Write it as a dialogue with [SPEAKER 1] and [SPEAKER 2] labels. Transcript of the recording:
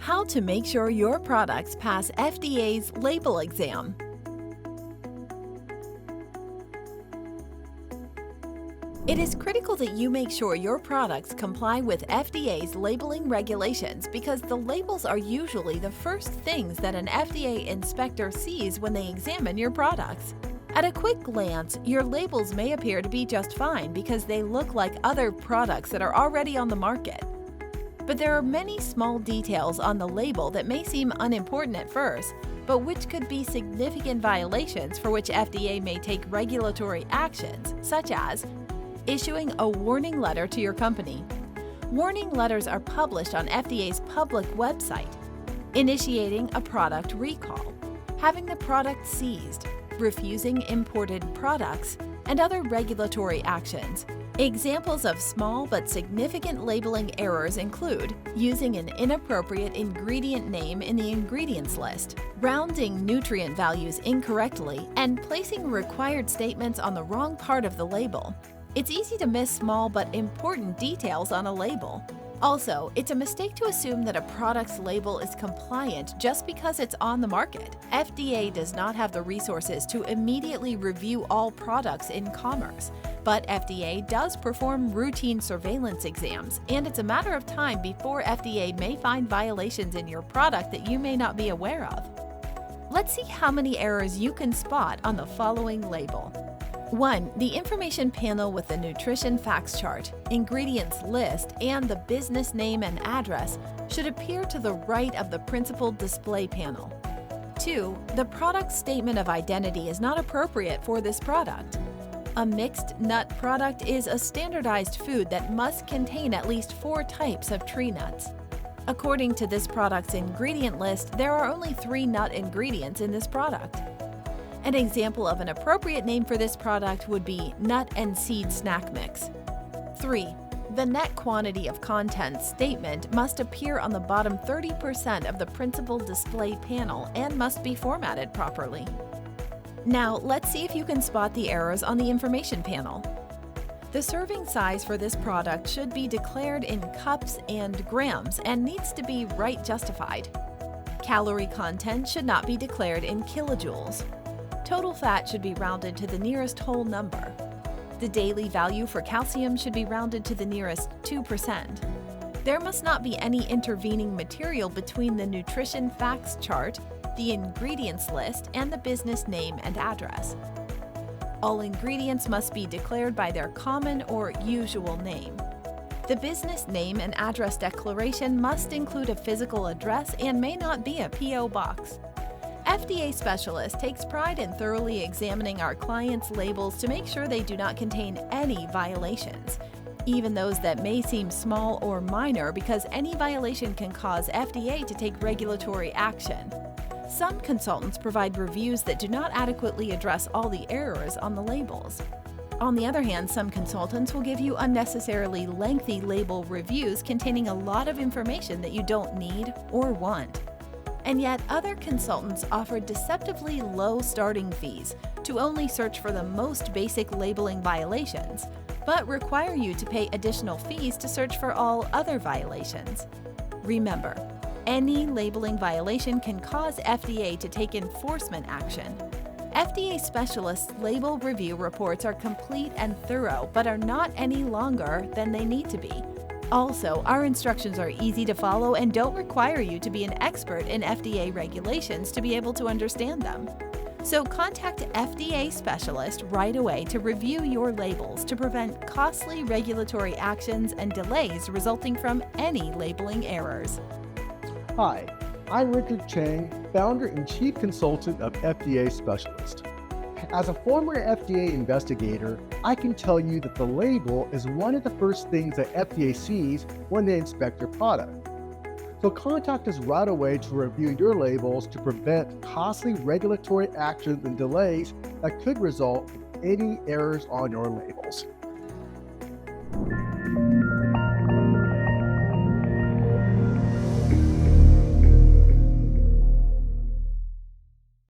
[SPEAKER 1] How to make sure your products pass FDA's label exam. It is critical that you make sure your products comply with FDA's labeling regulations because the labels are usually the first things that an FDA inspector sees when they examine your products. At a quick glance, your labels may appear to be just fine because they look like other products that are already on the market. But there are many small details on the label that may seem unimportant at first, but which could be significant violations for which FDA may take regulatory actions, such as issuing a warning letter to your company. Warning letters are published on FDA's public website. Initiating a product recall, having the product seized, refusing imported products, and other regulatory actions. Examples of small but significant labeling errors include using an inappropriate ingredient name in the ingredients list, rounding nutrient values incorrectly, and placing required statements on the wrong part of the label. It's easy to miss small but important details on a label. Also, it's a mistake to assume that a product's label is compliant just because it's on the market. FDA does not have the resources to immediately review all products in commerce, but FDA does perform routine surveillance exams, and it's a matter of time before FDA may find violations in your product that you may not be aware of. Let's see how many errors you can spot on the following label. 1. The information panel with the nutrition facts chart, ingredients list, and the business name and address should appear to the right of the principal display panel. 2. The product statement of identity is not appropriate for this product. A mixed nut product is a standardized food that must contain at least 4 types of tree nuts. According to this product's ingredient list, there are only 3 nut ingredients in this product. An example of an appropriate name for this product would be Nut and Seed Snack Mix. 3. The net quantity of contents statement must appear on the bottom 30% of the principal display panel and must be formatted properly. Now, let's see if you can spot the errors on the information panel. The serving size for this product should be declared in cups and grams and needs to be right justified. Calorie content should not be declared in kilojoules. Total fat should be rounded to the nearest whole number. The daily value for calcium should be rounded to the nearest 2%. There must not be any intervening material between the nutrition facts chart, the ingredients list, and the business name and address. All ingredients must be declared by their common or usual name. The business name and address declaration must include a physical address and may not be a P.O. box. FDA Specialist takes pride in thoroughly examining our clients' labels to make sure they do not contain any violations, even those that may seem small or minor, because any violation can cause FDA to take regulatory action. Some consultants provide reviews that do not adequately address all the errors on the labels. On the other hand, some consultants will give you unnecessarily lengthy label reviews containing a lot of information that you don't need or want. And yet, other consultants offer deceptively low starting fees to only search for the most basic labeling violations, but require you to pay additional fees to search for all other violations. Remember, any labeling violation can cause FDA to take enforcement action. FDA Specialists' label review reports are complete and thorough, but are not any longer than they need to be. Also, our instructions are easy to follow and don't require you to be an expert in FDA regulations to be able to understand them. So contact FDA Specialist right away to review your labels to prevent costly regulatory actions and delays resulting from any labeling errors.
[SPEAKER 2] Hi, I'm Richard Chang, founder and chief consultant of FDA Specialist. As a former FDA investigator, I can tell you that the label is one of the first things that FDA sees when they inspect your product. So contact us right away to review your labels to prevent costly regulatory actions and delays that could result in any errors on your labels.